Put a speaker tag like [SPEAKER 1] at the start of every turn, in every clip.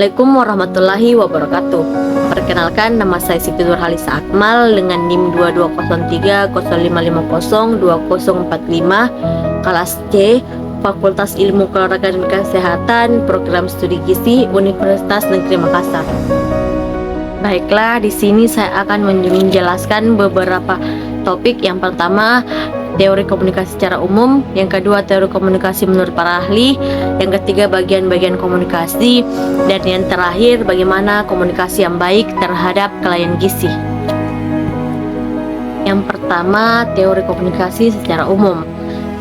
[SPEAKER 1] Assalamualaikum warahmatullahi wabarakatuh. Perkenalkan, nama saya Siti Nurhalisa Akmal dengan NIM 220305502045, kelas C, Fakultas Ilmu Keolahragaan dan Kesehatan, Program Studi Gizi, Universitas Negeri Makassar. Baiklah, di sini saya akan menjelaskan beberapa topik. Yang pertama, teori komunikasi secara umum. Yang kedua, teori komunikasi menurut para ahli. Yang ketiga, bagian-bagian komunikasi. Dan yang terakhir, bagaimana komunikasi yang baik terhadap klien gizi. Yang pertama, teori komunikasi secara umum.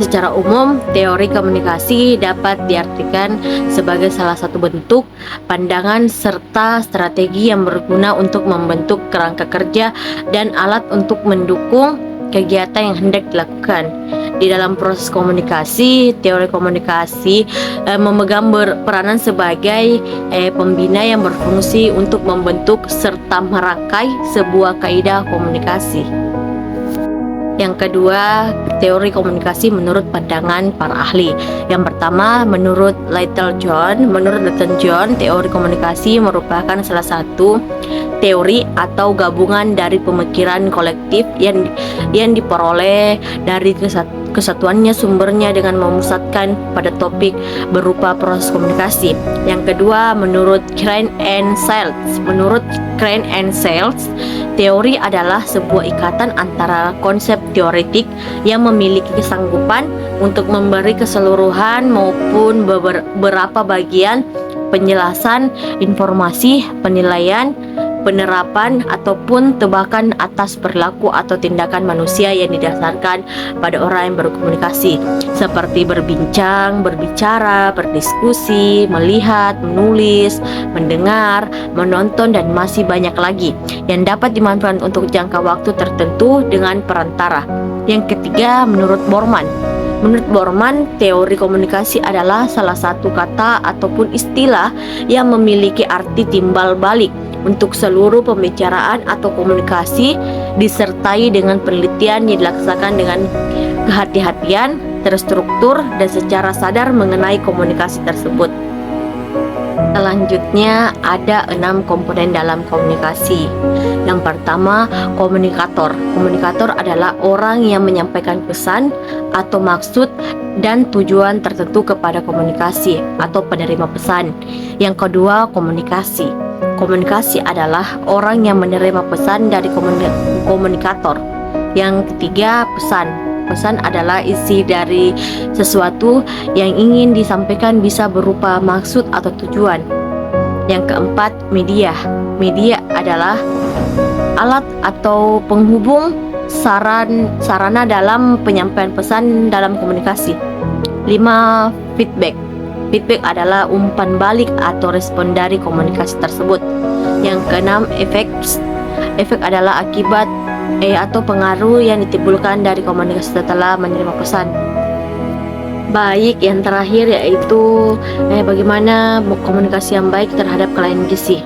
[SPEAKER 1] Secara umum, teori komunikasi dapat diartikan sebagai salah satu bentuk, pandangan, serta strategi yang berguna untuk membentuk kerangka kerja dan alat untuk mendukung kegiatan yang hendak dilakukan. Di dalam proses komunikasi, teori komunikasi memegang peranan sebagai pembina yang berfungsi untuk membentuk serta merangkai sebuah kaidah komunikasi. Yang kedua, teori komunikasi menurut pandangan para ahli. Yang pertama, menurut Little John, teori komunikasi merupakan salah satu teori atau gabungan dari pemikiran kolektif yang diperoleh dari kesatuannya sumbernya dengan memusatkan pada topik berupa proses komunikasi. Yang kedua, menurut Crane and Seltz, teori adalah sebuah ikatan antara konsep teoretik yang memiliki kesanggupan untuk memberi keseluruhan maupun beberapa bagian penjelasan, informasi, penilaian, penerapan ataupun tebakan atas perilaku atau tindakan manusia yang didasarkan pada orang yang berkomunikasi, seperti berbincang, berbicara, berdiskusi, melihat, menulis, mendengar, menonton, dan masih banyak lagi yang dapat dimanfaatkan untuk jangka waktu tertentu dengan perantara. Yang ketiga, menurut Borman, teori komunikasi adalah salah satu kata ataupun istilah yang memiliki arti timbal balik untuk seluruh pembicaraan atau komunikasi, disertai dengan penelitian yang dilaksanakan dengan kehati-hatian, terstruktur, dan secara sadar mengenai komunikasi tersebut. Selanjutnya, ada 6 komponen dalam komunikasi. Yang pertama, komunikator. Komunikator adalah orang yang menyampaikan pesan atau maksud dan tujuan tertentu kepada komunikasi atau penerima pesan. Yang kedua, komunikasi. Komunikasi adalah orang yang menerima pesan dari komunikator. Yang ketiga, pesan. Pesan adalah isi dari sesuatu yang ingin disampaikan, bisa berupa maksud atau tujuan. Yang keempat, media. Media adalah alat atau penghubung sarana dalam penyampaian pesan dalam komunikasi. 5. Feedback. Feedback adalah umpan balik atau respon dari komunikasi tersebut. Yang keenam, efek. Efek adalah akibat atau pengaruh yang ditimbulkan dari komunikasi setelah menerima pesan. Baik, yang terakhir yaitu bagaimana komunikasi yang baik terhadap klien gizi.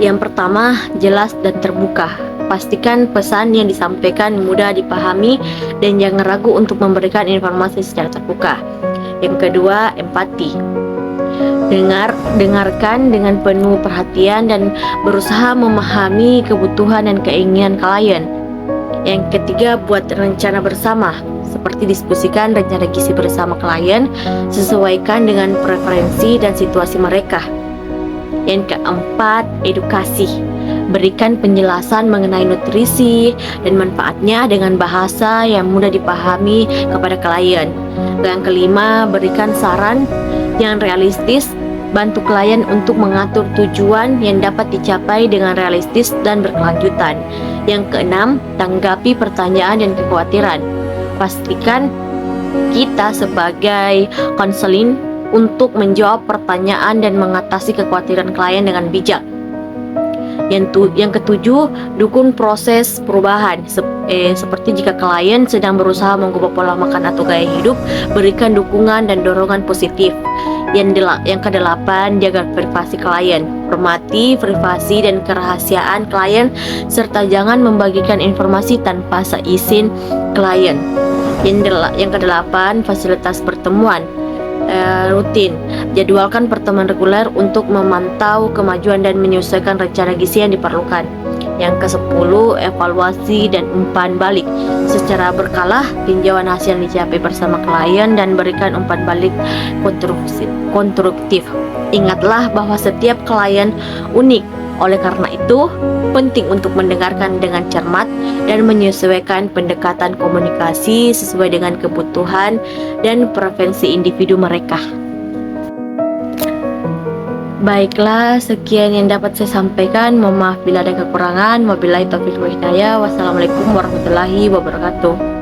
[SPEAKER 1] Yang pertama, jelas dan terbuka. Pastikan pesan yang disampaikan mudah dipahami dan jangan ragu untuk memberikan informasi secara terbuka. Yang kedua, empati. Dengarkan dengan penuh perhatian dan berusaha memahami kebutuhan dan keinginan klien. Yang ketiga, buat rencana bersama, seperti diskusikan rencana gizi bersama klien, sesuaikan dengan preferensi dan situasi mereka. Yang keempat, edukasi. Berikan penjelasan mengenai nutrisi dan manfaatnya dengan bahasa yang mudah dipahami kepada klien. Yang kelima, berikan saran yang realistis. Bantu klien untuk mengatur tujuan yang dapat dicapai dengan realistis dan berkelanjutan. Yang keenam, tanggapi pertanyaan dan kekhawatiran. Pastikan kita sebagai konselin untuk menjawab pertanyaan dan mengatasi kekhawatiran klien dengan bijak. Yang ketujuh, dukung proses perubahan. Seperti jika klien sedang berusaha mengubah pola makan atau gaya hidup, berikan dukungan dan dorongan positif. Yang kedelapan, jaga privasi klien. Hormati privasi dan kerahasiaan klien, serta jangan membagikan informasi tanpa seizin klien. Yang kedelapan, fasilitas pertemuan. rutin. Jadwalkan pertemuan reguler untuk memantau kemajuan dan menyesuaikan rencana gizi yang diperlukan. Yang ke-10, evaluasi dan umpan balik. Secara berkala, tinjauan hasil yang dicapai bersama klien dan berikan umpan balik konstruktif. Ingatlah bahwa setiap klien unik. Oleh karena itu, penting untuk mendengarkan dengan cermat dan menyesuaikan pendekatan komunikasi sesuai dengan kebutuhan dan preferensi individu mereka. Baiklah, sekian yang dapat saya sampaikan. Mohon maaf bila ada kekurangan. Wabillahi taufiq wal hidayah. Wassalamualaikum warahmatullahi wabarakatuh.